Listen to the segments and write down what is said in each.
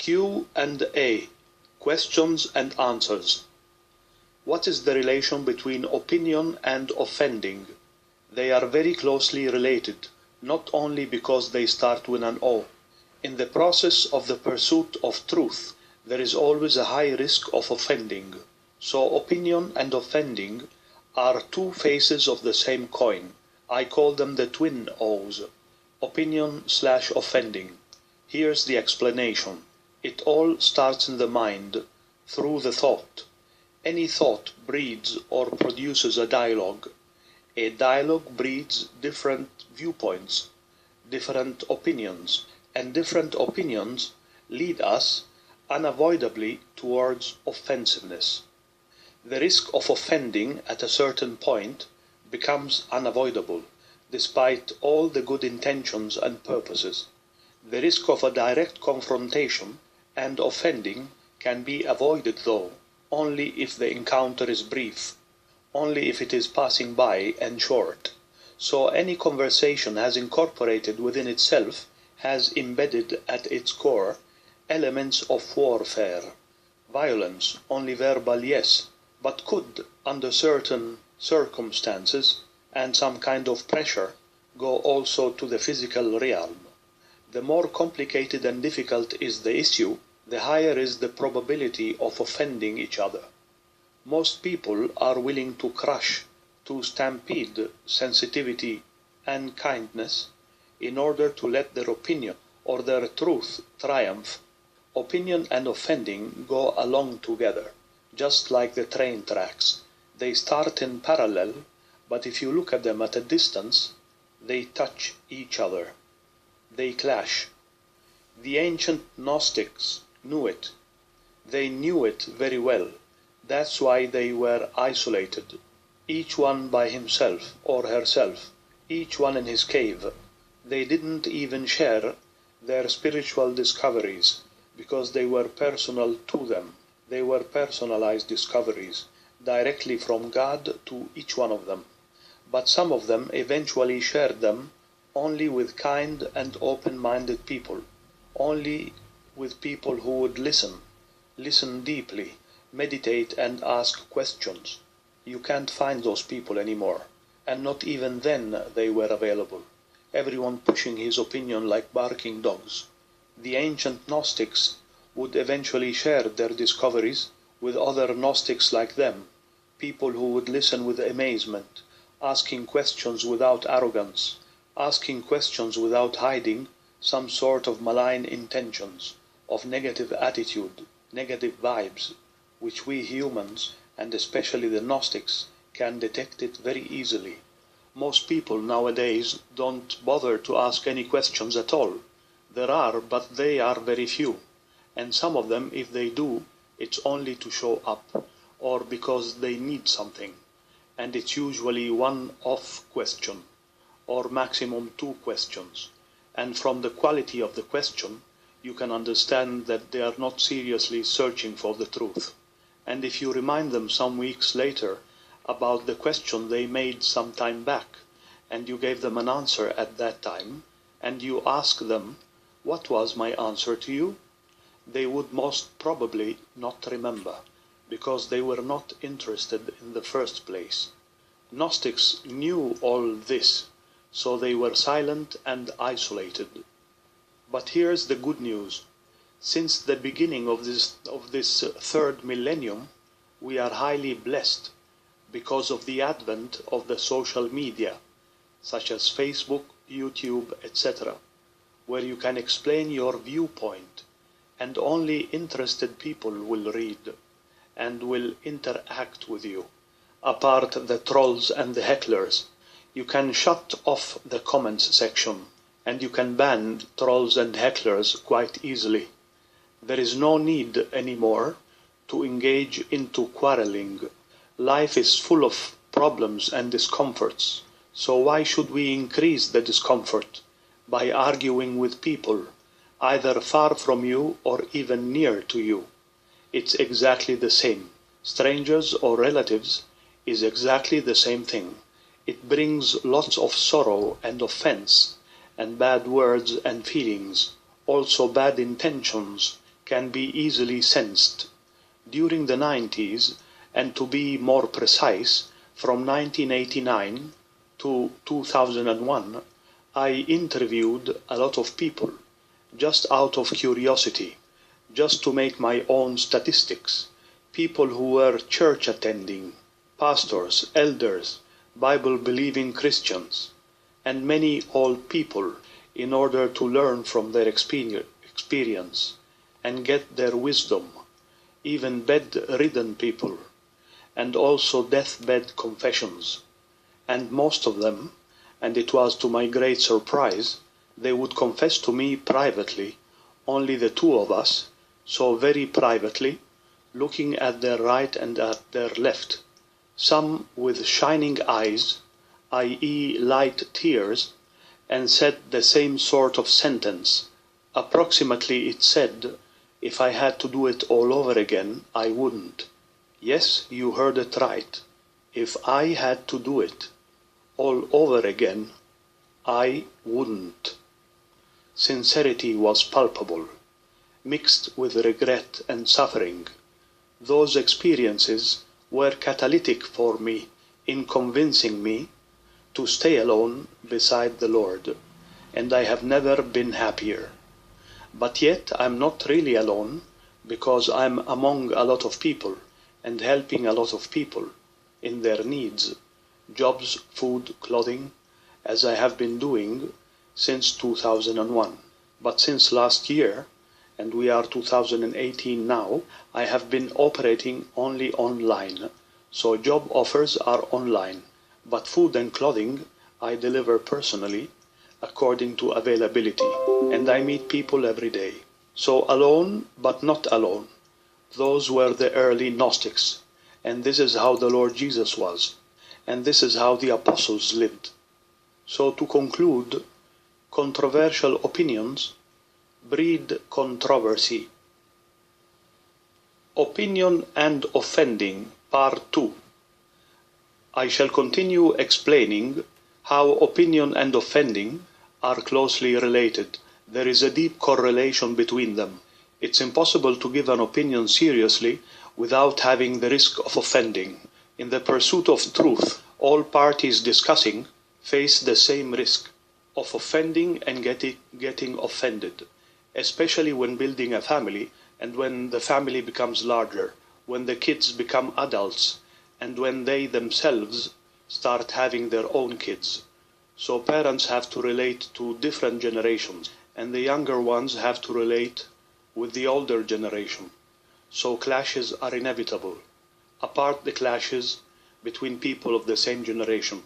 Q&A, questions and answers. What is the relation between opinion and offending? They are very closely related, not only because they start with an O. In the process of the pursuit of truth, there is always a high risk of offending. So opinion and offending are two faces of the same coin. I call them the twin O's. Opinion/offending. Here's the explanation. It all starts in the mind, through the thought. Any thought breeds or produces a dialogue. A dialogue breeds different viewpoints, different opinions, and different opinions lead us unavoidably towards offensiveness. The risk of offending at a certain point becomes unavoidable, despite all the good intentions and purposes. The risk of a direct confrontation and offending can be avoided, though, only if the encounter is brief, only if it is passing by and short. So any conversation has incorporated within itself, has embedded at its core, elements of warfare. Violence, only verbal, yes, but could, under certain circumstances and some kind of pressure, go also to the physical realm. The more complicated and difficult is the issue, the higher is the probability of offending each other. Most people are willing to crush, to stampede sensitivity and kindness in order to let their opinion or their truth triumph. Opinion and offending go along together, just like the train tracks. They start in parallel, but if you look at them at a distance, they touch each other. They clash. The ancient Gnostics knew it. They knew it very well. That's why they were isolated, each one by himself or herself, each one in his cave. They didn't even share their spiritual discoveries, because they were personal to them. They were personalized discoveries, directly from God to each one of them. But some of them eventually shared them only with kind and open-minded people, only with people who would listen deeply, meditate and ask questions. You can't find those people anymore, and not even then they were available. Everyone pushing his opinion like barking dogs. The ancient Gnostics would eventually share their discoveries with other Gnostics like them, people who would listen with amazement, asking questions without arrogance, asking questions without hiding some sort of malign intentions, of negative attitude, negative vibes, which we humans, and especially the Gnostics, can detect it very easily. Most people nowadays don't bother to ask any questions at all. There are, but they are very few. And some of them, if they do, it's only to show up, or because they need something. And it's usually one-off question, or maximum two questions. And from the quality of the question, you can understand that they are not seriously searching for the truth. And if you remind them some weeks later about the question they made some time back, and you gave them an answer at that time, and you ask them, "What was my answer to you?" they would most probably not remember, because they were not interested in the first place. Gnostics knew all this, so they were silent and isolated. But here's the good news. Since the beginning of this third millennium, we are highly blessed because of the advent of the social media, such as Facebook, YouTube, etc., where you can explain your viewpoint, and only interested people will read and will interact with you. Apart the trolls and the hecklers, you can shut off the comments section, and you can ban trolls and hecklers quite easily. There is no need anymore to engage into quarreling. Life is full of problems and discomforts, so why should we increase the discomfort by arguing with people, either far from you or even near to you? It's exactly the same. Strangers or relatives is exactly the same thing. It brings lots of sorrow and offense, and bad words and feelings, also bad intentions, can be easily sensed. During the 90s, and to be more precise, from 1989 to 2001, I interviewed a lot of people, just out of curiosity, just to make my own statistics, people who were church attending, pastors, elders, Bible-believing Christians, and many old people, in order to learn from their experience and get their wisdom, even bedridden people, and also deathbed confessions. And most of them, and it was to my great surprise, they would confess to me privately, only the two of us, so very privately, looking at their right and at their left, some with shining eyes, i.e. light tears, and said the same sort of sentence. Approximately it said, if I had to do it all over again, I wouldn't. Yes, you heard it right. If I had to do it all over again, I wouldn't. Sincerity was palpable, mixed with regret and suffering. Those experiences were catalytic for me in convincing me to stay alone beside the Lord, and I have never been happier. But yet I'm not really alone, because I'm among a lot of people and helping a lot of people in their needs, jobs, food, clothing, as I have been doing since 2001. But since last year, and we are 2018 now, I have been operating only online. So job offers are online, but food and clothing I deliver personally according to availability, and I meet people every day. So alone, but not alone. Those were the early Gnostics, and this is how the Lord Jesus was, and this is how the apostles lived. So to conclude, controversial opinions breed controversy. Opinion and offending, Part 2. I shall continue explaining how opinion and offending are closely related. There is a deep correlation between them. It's impossible to give an opinion seriously without having the risk of offending. In the pursuit of truth, all parties discussing face the same risk of offending and getting offended, especially when building a family and when the family becomes larger, when the kids become adults, and when they themselves start having their own kids. So parents have to relate to different generations, and the younger ones have to relate with the older generation. So clashes are inevitable, apart the clashes between people of the same generation.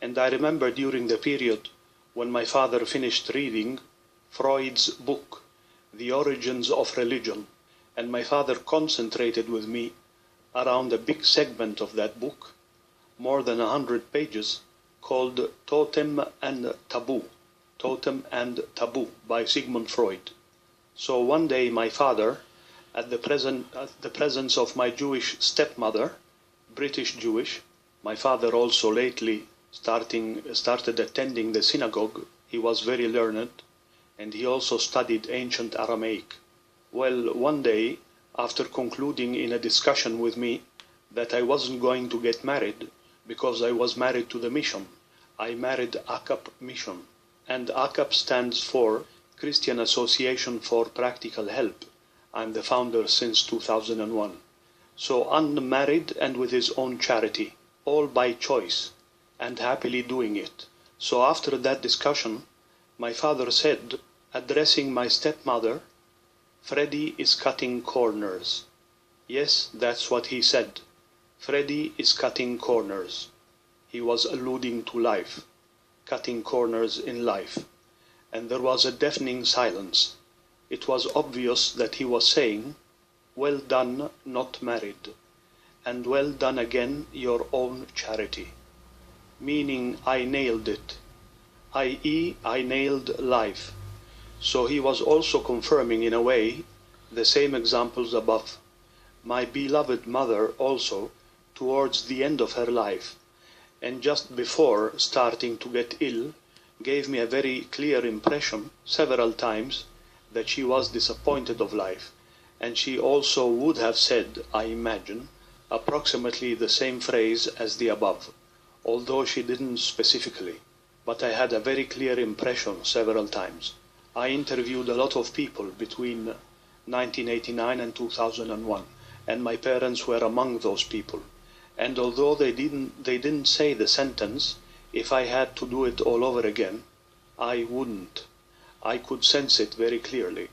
And I remember during the period when my father finished reading Freud's book, The Origins of Religion, and my father concentrated with me around a big segment of that book, more than 100 pages, called Totem and Taboo, Totem and Taboo by Sigmund Freud. So one day my father, at the presence of my Jewish stepmother, British Jewish, my father also lately started attending the synagogue. He was very learned, and he also studied ancient Aramaic. Well, one day, after concluding in a discussion with me that I wasn't going to get married because I was married to the mission, I married ACAP mission. And ACAP stands for Christian Association for Practical Help. I'm the founder since 2001. So unmarried and with his own charity, all by choice, and happily doing it. So after that discussion, my father said, addressing my stepmother, Freddy is cutting corners. Yes, that's what he said. Freddy is cutting corners. He was alluding to life, cutting corners in life. And there was a deafening silence. It was obvious that he was saying, well done, not married, and well done again, your own charity. Meaning I nailed it, i.e. I nailed life. So he was also confirming in a way the same examples above. My beloved mother also, towards the end of her life, and just before starting to get ill, gave me a very clear impression several times that she was disappointed of life, and she also would have said, I imagine, approximately the same phrase as the above, although she didn't specifically. But I had a very clear impression several times. I interviewed a lot of people between 1989 and 2001, and my parents were among those people. And although they didn't say the sentence, if I had to do it all over again, I wouldn't. I could sense it very clearly.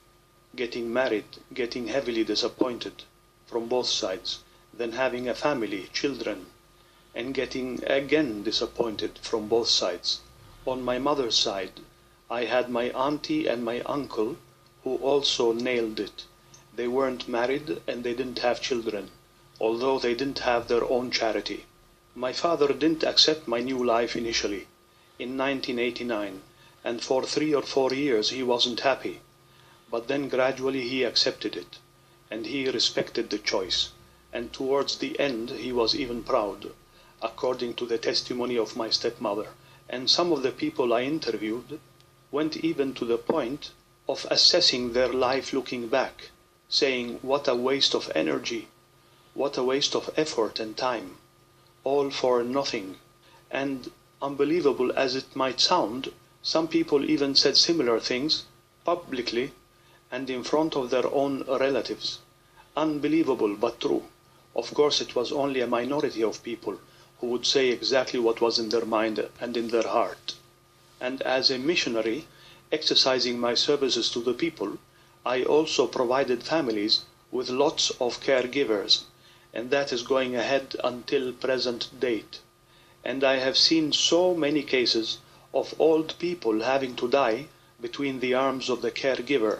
Getting married, getting heavily disappointed from both sides, then having a family, children, and getting again disappointed from both sides. On my mother's side, I had my auntie and my uncle who also nailed it. They weren't married and they didn't have children, although they didn't have their own charity. My father didn't accept my new life initially, in 1989, and for 3 or 4 years he wasn't happy. But then gradually he accepted it, and he respected the choice, and towards the end he was even proud, according to the testimony of my stepmother. And some of the people I interviewed went even to the point of assessing their life looking back, saying, what a waste of energy, what a waste of effort and time, all for nothing. And unbelievable as it might sound, some people even said similar things publicly and in front of their own relatives. Unbelievable, but true. Of course, it was only a minority of people who would say exactly what was in their mind and in their heart. And as a missionary, exercising my services to the people, I also provided families with lots of caregivers, and that is going ahead until present date. And I have seen so many cases of old people having to die between the arms of the caregiver,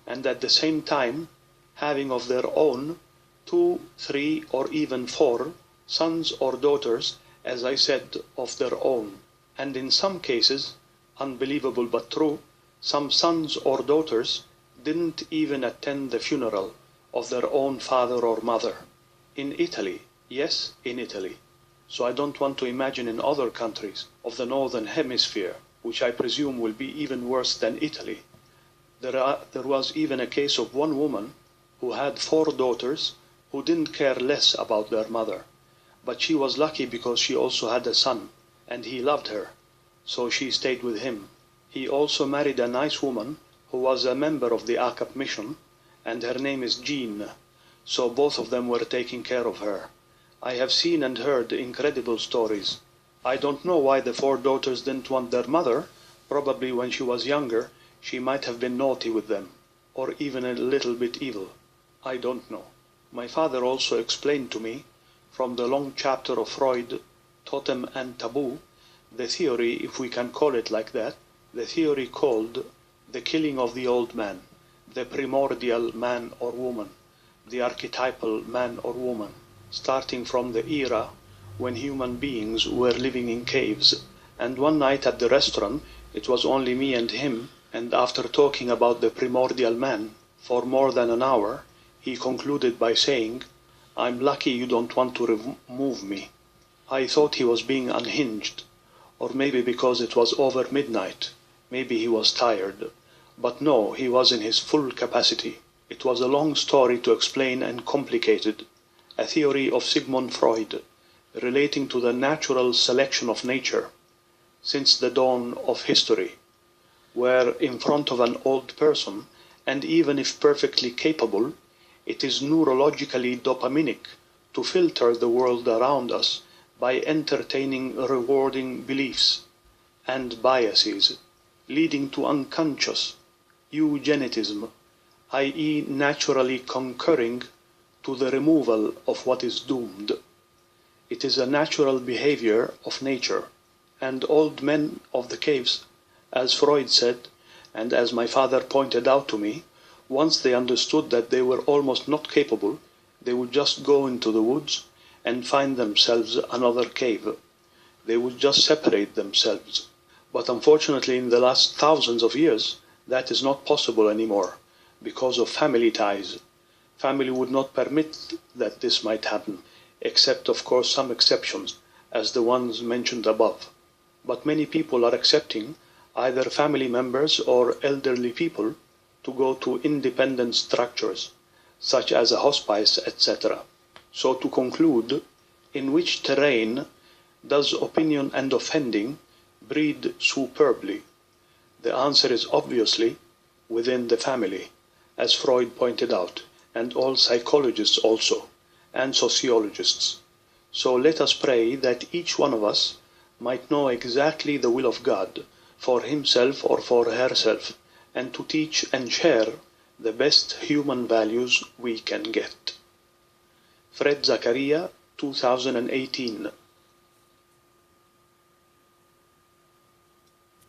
and at the same time having of their own 2, 3, or even 4 sons or daughters, as I said, of their own. And in some cases, unbelievable but true, some sons or daughters didn't even attend the funeral of their own father or mother. In Italy, yes, in Italy. So I don't want to imagine in other countries of the Northern Hemisphere, which I presume will be even worse than Italy. There was even a case of one woman who had 4 daughters who didn't care less about their mother. But she was lucky because she also had a son, and he loved her, so she stayed with him. He also married a nice woman who was a member of the ACAP mission, and her name is Jean, so both of them were taking care of her. I have seen and heard incredible stories. I don't know why the 4 daughters didn't want their mother. Probably when she was younger, she might have been naughty with them, or even a little bit evil. I don't know. My father also explained to me, from the long chapter of Freud, Totem and Taboo, the theory, if we can call it like that, the theory called the killing of the old man, the primordial man or woman, the archetypal man or woman, starting from the era when human beings were living in caves. And one night at the restaurant, it was only me and him, and after talking about the primordial man for more than an hour, he concluded by saying, "I'm lucky you don't want to remove me." I thought he was being unhinged, or maybe because it was over midnight, maybe he was tired. But no, he was in his full capacity. It was a long story to explain and complicated, a theory of Sigmund Freud, relating to the natural selection of nature, since the dawn of history, where in front of an old person, and even if perfectly capable, it is neurologically dopaminic to filter the world around us by entertaining rewarding beliefs and biases, leading to unconscious eugenetism, i.e. naturally concurring to the removal of what is doomed. It is a natural behavior of nature, and old men of the caves, as Freud said, and as my father pointed out to me, once they understood that they were almost not capable, they would just go into the woods and find themselves another cave. They would just separate themselves. But unfortunately, in the last thousands of years, that is not possible anymore, because of family ties. Family would not permit that this might happen, except of course some exceptions, as the ones mentioned above. But many people are accepting either family members or elderly people to go to independent structures, such as a hospice, etc. So to conclude, in which terrain does opinion and offending breed superbly? The answer is obviously within the family, as Freud pointed out, and all psychologists also, and sociologists. So let us pray that each one of us might know exactly the will of God for himself or for herself, and to teach and share the best human values we can get. Fred Zakaria, 2018.